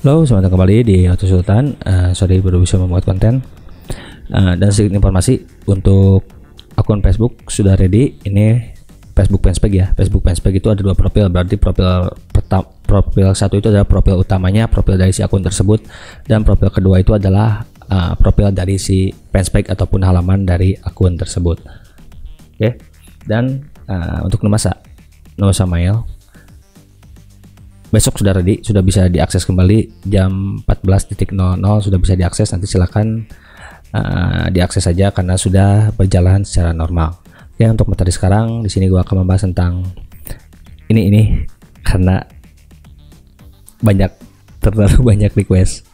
Halo, selamat datang kembali di Auto Sultan. Sorry baru bisa membuat konten. Dan sedikit informasi untuk akun Facebook sudah ready. Ini Facebook Fanspage ya. Facebook Fanspage itu ada dua profil. Berarti profil satu itu adalah profil utamanya, profil dari si akun tersebut, dan profil kedua itu adalah profil dari si Fanspage ataupun halaman dari akun tersebut. Oke. Dan untuk Nusa Mail besok sudah ready, sudah bisa diakses kembali jam 14.00 sudah bisa diakses. Nanti silakan diakses saja karena sudah berjalan secara normal. Ya, untuk materi sekarang di sini gua akan membahas tentang ini karena terlalu banyak request.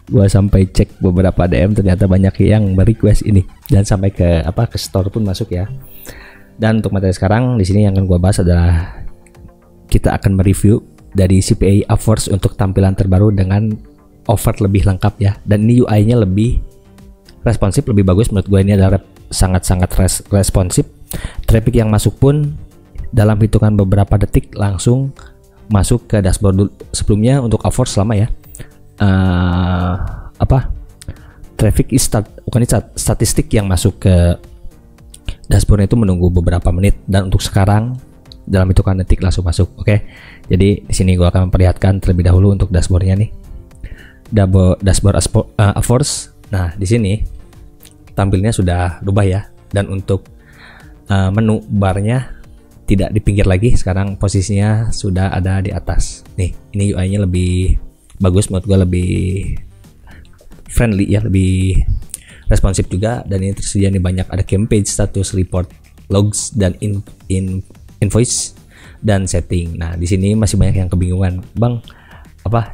Gua sampai cek beberapa DM, ternyata banyak yang request ini dan sampai ke store pun masuk ya. Dan untuk materi sekarang di sini yang akan gua bahas adalah kita akan mereview dari CPA Aforce untuk tampilan terbaru dengan offer lebih lengkap ya. Dan ini UI-nya lebih responsif, lebih bagus menurut gue. Ini adalah sangat-sangat responsif. Traffic yang masuk pun dalam hitungan beberapa detik langsung masuk ke dashboard. Sebelumnya untuk Aforce lama ya. Traffic statistik yang masuk ke dashboard itu menunggu beberapa menit, dan untuk sekarang dalam hitungan detik langsung masuk. Oke. Jadi di sini gua akan memperlihatkan terlebih dahulu untuk dashboardnya nih. Dashboard Aforce. Nah, di sini tampilnya sudah berubah ya. Dan untuk menu barnya tidak di pinggir lagi, sekarang posisinya sudah ada di atas. Nih, ini UI-nya lebih bagus menurut gua, lebih friendly ya, lebih responsif juga. Dan ini tersedia nih banyak, ada campaign, status, report, logs, dan invoice dan setting. Nah, di sini masih banyak yang kebingungan, Bang,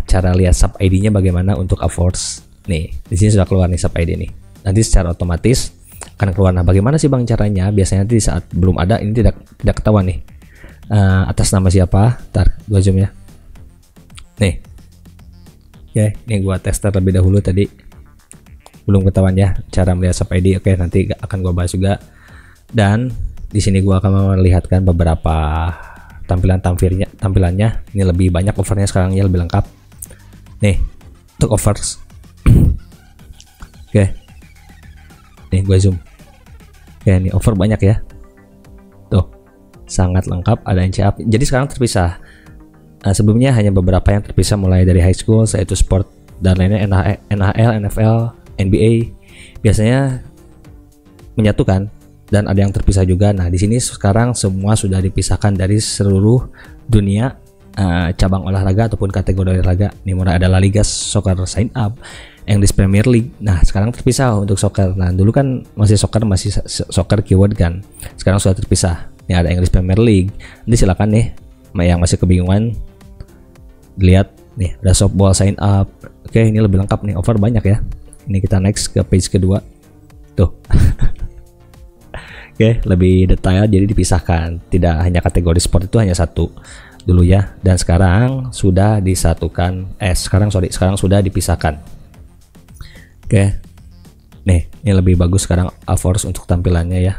cara lihat sub ID-nya bagaimana untuk Aforce? Nih, di sini sudah keluar nih sub ID nih. Nanti secara otomatis akan keluar. Nah, bagaimana sih Bang caranya? Biasanya nanti di saat belum ada ini tidak ketahuan nih. Atas nama siapa? Ntar gua zoom ya. Nih. Oke, ini gua tes terlebih dahulu tadi. Belum ketahuan ya cara melihat sub ID. Oke, nanti akan gua bahas juga. Dan di sini gua akan melihatkan beberapa tampilannya. Ini lebih banyak offernya sekarang ya, lebih lengkap. Nih, untuk offers. Oke. Nih gua zoom. Oke, ini offer banyak ya. Tuh, sangat lengkap, ada NCAP. Jadi sekarang terpisah. Sebelumnya hanya beberapa yang terpisah, mulai dari high school, yaitu sport dan lainnya, NHL, NFL, NBA. Biasanya menyatukan. Dan ada yang terpisah juga. Nah, di sini sekarang semua sudah dipisahkan dari seluruh dunia cabang olahraga ataupun kategori olahraga. Ini mulai ada La Liga Soccer Sign Up, English Premier League. Nah, sekarang terpisah untuk soccer. Nah, dulu kan masih soccer keyword kan. Sekarang sudah terpisah. Ini ada English Premier League. Nanti silakan nih yang masih kebingungan lihat nih, ada softball sign up. Oke, ini lebih lengkap nih, offer banyak ya. Ini kita next ke page kedua. Tuh. Oke, lebih detail, jadi dipisahkan. Tidak hanya kategori sport, itu hanya satu dulu ya. Dan sekarang sudah disatukan. Sekarang sudah dipisahkan. Oke. Nih, ini lebih bagus sekarang Aforce untuk tampilannya ya.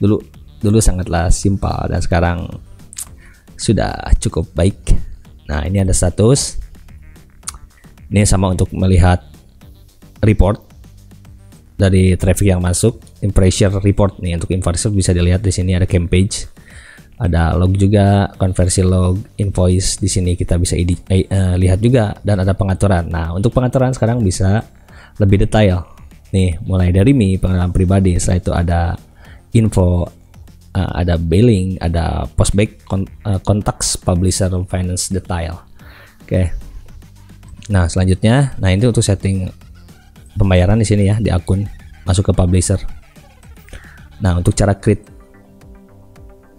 Dulu sangatlah simpel dan sekarang sudah cukup baik. Nah, ini ada status. Ini sama untuk melihat report dari traffic yang masuk, impression report nih. Untuk impression bisa dilihat di sini ada campaign, ada log juga, conversi log, invoice. Di sini kita bisa lihat juga, dan ada pengaturan. Nah, untuk pengaturan sekarang bisa lebih detail. Nih, mulai dari pengalaman pribadi, setelah itu ada info, ada billing, ada postback, contacts, publisher, finance detail. Oke. Nah, selanjutnya, ini untuk setting pembayaran di sini ya, di akun, masuk ke publisher. Nah, untuk cara create,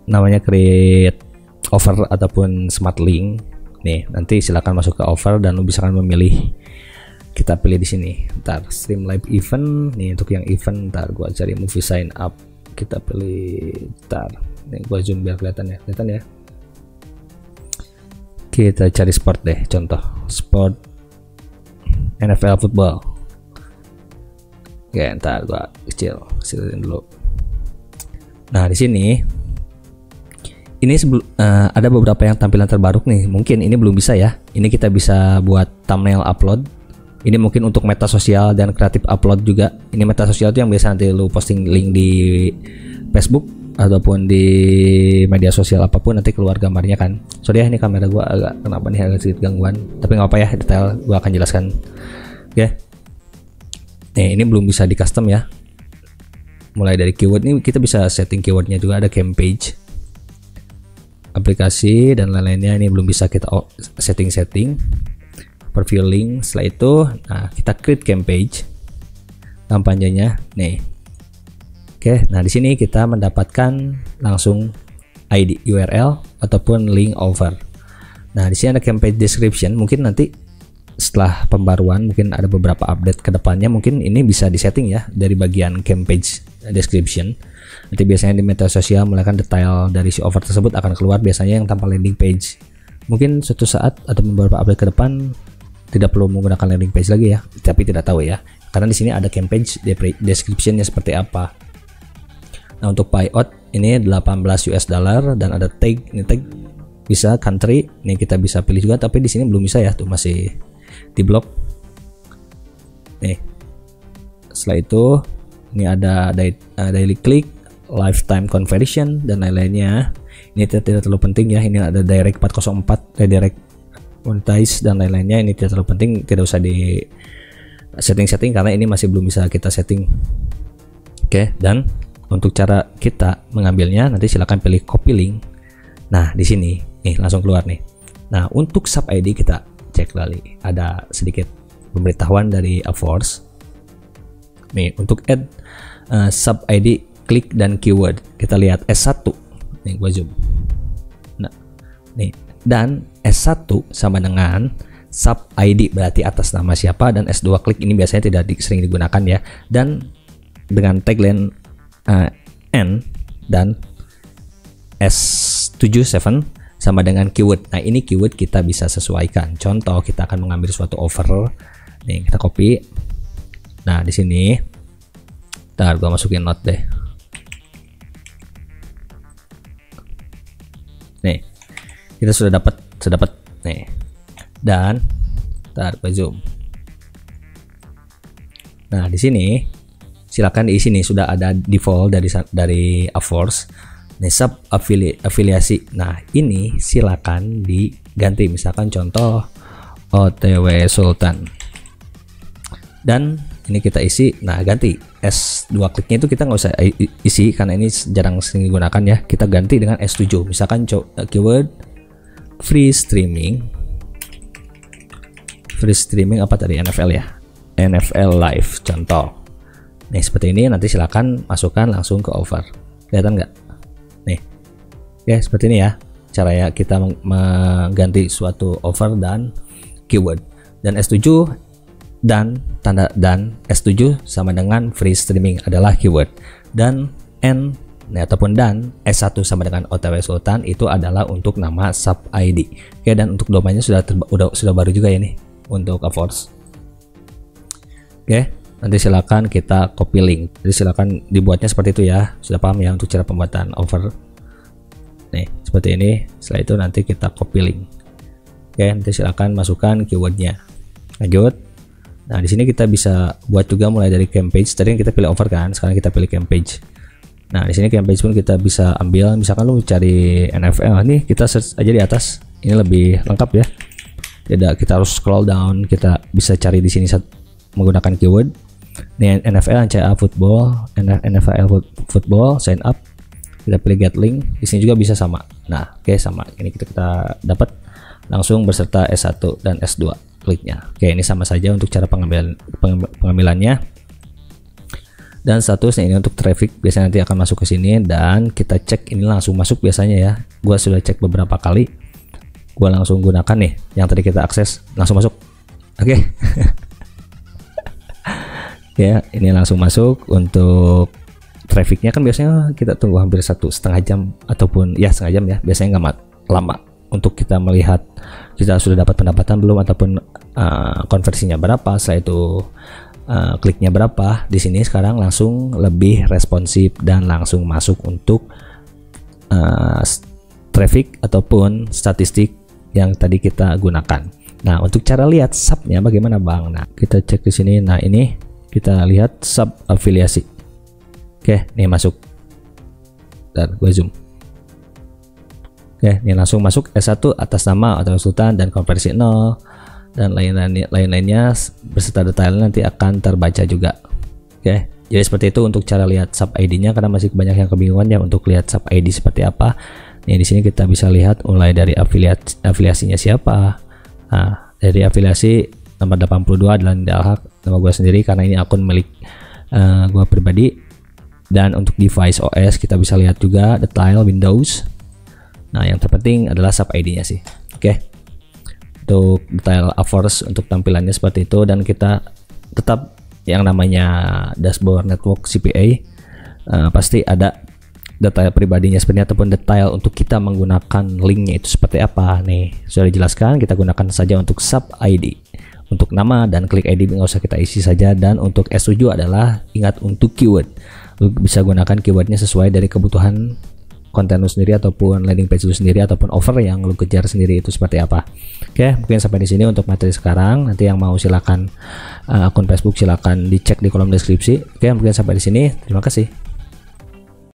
namanya create offer ataupun smart link. Nih, nanti silakan masuk ke offer dan lu bisa memilih. Kita pilih di sini. Ntar stream live event. Nih, untuk yang event, ntar gua cari movie sign up. Kita pilih. Ntar, nih gua zoom biar kelihatan ya. Kita cari sport deh, contoh sport NFL football. Oke, ntar gua kecilin dulu. Nah, di sini ini ada beberapa yang tampilan terbaru nih. Mungkin ini belum bisa ya. Ini kita bisa buat thumbnail upload. Ini mungkin untuk meta sosial dan kreatif upload juga. Ini meta sosial itu yang biasa nanti lu posting link di Facebook ataupun di media sosial apapun, nanti keluar gambarnya kan. Sorry ya, ini kamera gua agak kenapa nih, agak sedikit gangguan. Tapi nggak apa ya, detail gua akan jelaskan. Oke. Nih, ini belum bisa di custom ya. Mulai dari keyword ini kita bisa setting keywordnya juga, ada campaign, aplikasi dan lain-lainnya. Ini belum bisa kita setting preview link. Setelah itu nah kita create campaign kampanyenya nih. Oke, nah di sini kita mendapatkan langsung ID URL ataupun link over. Nah di sini ada campaign description. Mungkin nanti setelah pembaruan mungkin ada beberapa update ke depannya, mungkin ini bisa disetting ya dari bagian campaign description. Nanti biasanya di media sosial mulai kan detail dari si offer tersebut akan keluar biasanya yang tanpa landing page. Mungkin suatu saat atau beberapa update ke depan tidak perlu menggunakan landing page lagi ya, tapi tidak tahu ya. Karena di sini ada campaign descriptionnya seperti apa. Nah untuk payout ini $18 dan ada tag, ini tag bisa country, ini kita bisa pilih juga, tapi di sini belum bisa ya, tuh masih di blok. Nih, setelah itu ini ada daily click, lifetime conversion dan lain-lainnya. Ini tidak terlalu penting ya. Ini ada direct 404, direct monetize dan lain-lainnya. Ini tidak terlalu penting, tidak usah di setting karena ini masih belum bisa kita setting. Oke, dan untuk cara kita mengambilnya nanti silakan pilih copy link. Nah, di sini nih langsung keluar nih. Nah, untuk sub ID kita cek lagi. Ada sedikit pemberitahuan dari AdWords. Nih, untuk add sub ID, klik dan keyword. Kita lihat S1. Nih, gua zoom. Nah, nih, dan S1 sama dengan sub ID berarti atas nama siapa, dan S2 klik ini biasanya tidak sering digunakan ya. Dan dengan tagline N dan S7 sama dengan keyword. Nah ini keyword kita bisa sesuaikan. Contoh kita akan mengambil suatu offer. Nih kita copy. Nah di sini, ntar gua masukin note deh. Nih kita sudah dapat nih. Dan ntar gua zoom. Nah di sini silakan diisi nih, sudah ada default dari AdWords. Nih sub afiliasi. Nah ini silakan diganti, misalkan contoh OTW Sultan. Dan ini kita isi. Nah ganti S2 kliknya itu kita nggak usah isi karena ini jarang sering digunakan ya. Kita ganti dengan S7. Misalkan keyword free streaming apa tadi, NFL ya, NFL live contoh. Nih seperti ini, nanti silakan masukkan langsung ke offer. Kelihatan nggak? Nih, ya seperti ini ya caranya kita mengganti suatu offer dan keyword. Dan S7 dan tanda dan S7 sama dengan free streaming adalah keyword. Dan N ataupun dan S1 sama dengan OTW Sultan itu adalah untuk nama sub ID. Oke, dan untuk domainnya sudah baru juga ya nih untuk AdWords. Oke. Nanti silakan kita copy link. Jadi silakan dibuatnya seperti itu ya. Sudah paham ya untuk cara pembuatan offer. Nih, seperti ini. Setelah itu nanti kita copy link. Oke, nanti silakan masukkan keywordnya. Lanjut. Nah, di sini kita bisa buat juga mulai dari campaign. Tadi kita pilih offer kan, sekarang kita pilih campaign. Nah, di sini campaign pun kita bisa ambil. Misalkan lu cari NFL, nih kita search aja di atas. Ini lebih lengkap ya. Tidak kita harus scroll down. Kita bisa cari di sini menggunakan keyword. Nih NFL NCAA football, NFL football, sign up. Kita pilih get link. Di sini juga bisa sama. Nah, oke sama. Ini kita dapat langsung beserta S1 dan S2 kliknya. Oke, ini sama saja untuk cara pengambilannya. Dan statusnya ini untuk traffic, biasanya nanti akan masuk ke sini dan kita cek ini langsung masuk biasanya ya. Gua sudah cek beberapa kali. Gua langsung gunakan nih yang tadi kita akses, langsung masuk. Oke. Ya ini langsung masuk. Untuk trafficnya kan biasanya kita tunggu hampir 1,5 jam ataupun ya setengah jam ya, biasanya nggak lama untuk kita melihat kita sudah dapat pendapatan belum ataupun konversinya berapa. Setelah itu kliknya berapa. Di sini sekarang langsung lebih responsif dan langsung masuk untuk traffic ataupun statistik yang tadi kita gunakan. Nah, untuk cara lihat subnya bagaimana Bang? Nah, kita cek di sini. Nah, ini kita lihat sub afiliasi. Oke, nih masuk. Dan gue zoom. Oke, ini langsung masuk S1 atas nama atau sultan dan konversi 0 dan lain-lainnya beserta detailnya nanti akan terbaca juga. Oke, jadi seperti itu untuk cara lihat sub ID-nya, karena masih banyak yang kebingungan ya untuk lihat sub ID seperti apa. Nih di sini kita bisa lihat mulai dari afiliasinya siapa. Nah, dari afiliasi nomor 82 adalah Al-Haq, nama gue sendiri karena ini akun milik gue pribadi. Dan untuk device OS kita bisa lihat juga detail Windows. Nah, yang terpenting adalah sub ID-nya sih. Oke. Untuk detail hours untuk tampilannya seperti itu, dan kita tetap yang namanya dashboard network CPA pasti ada detail pribadinya sebenarnya ataupun detail untuk kita menggunakan linknya itu seperti apa. Nih sudah dijelaskan, kita gunakan saja untuk sub ID. Untuk nama dan klik ID nggak usah kita isi saja, dan untuk S7 adalah ingat untuk keyword. Lu bisa gunakan keywordnya sesuai dari kebutuhan konten lu sendiri ataupun landing page lu sendiri ataupun offer yang lu kejar sendiri itu seperti apa. Oke, mungkin sampai di sini untuk materi sekarang. Nanti yang mau silakan akun Facebook silakan dicek di kolom deskripsi. Oke, mungkin sampai di sini. Terima kasih.